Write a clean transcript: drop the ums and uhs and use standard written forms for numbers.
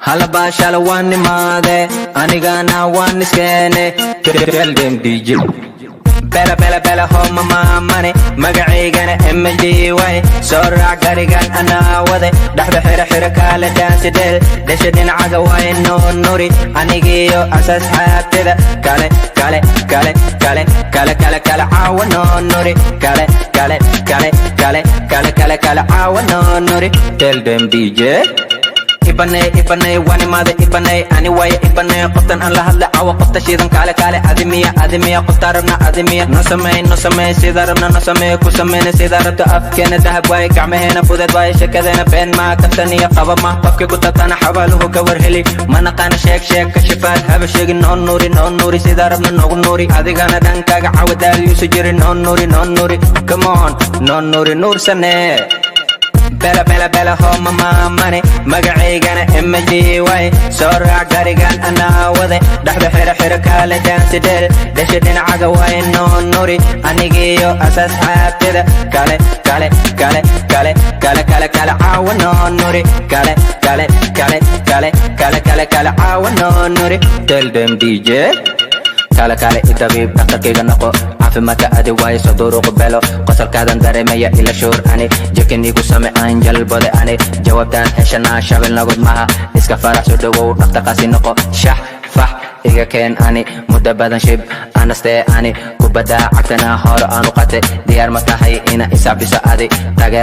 Halaba shala wani made, anigana wani skene. Tell them DJ. Bella bella bella home mamane, magaigana MD way. Sorra garigan ana wade, dahda hira hira kala dance del. Deshadin aga way no nuri, anigiyo asas hatida. Kale kale kale kale kale kale kale awa no nuri. Kale kale kale kale kale kale kale awa no nuri. Tell them DJ. Ibane wani mada ibane anyway ibane qoftan aan la hadla awa qofta shiidan kale kale adimiya qofta rabna adimiya no samay sida rabna no samay ku samayna sida rabta afkeena dahab way gacmaheena fudud way shakadeena been ma kataniya qaba ma qofka ku tatana xabaluhu ka warheli mana qana sheeg ka shifaad haba sheegin no nuri sida rabna no nuri adigana dhankaaga cawadaal yuusu jirin no nuri come on no nuri nur sane Bella bella bella home mamane magaigana MD way sorra garigan ana wade dahda hira hira kala dance del deshadin aga way no nuri anigiyo asas hatida kale kale kale kale kale kale kale awa no nuri kale kale kale kale kale kale kale awa no nuri tell them DJ kale kale itabib dhaqankayga noqo caafimaadka adi waaye soo duuru qubelo qosolkaadan dareemaya ila shuur ani jekanigu same aan jalbode ani jawaabtaan heshanaa shabel nagud maha iska farax soo dhawow dhaqdhaqaasi noqo shax fax iga keen ani muddo badan shib anastee ani kubadda cagtana hore aanu qate diyaar ma tahay ina isaabiso adi taageera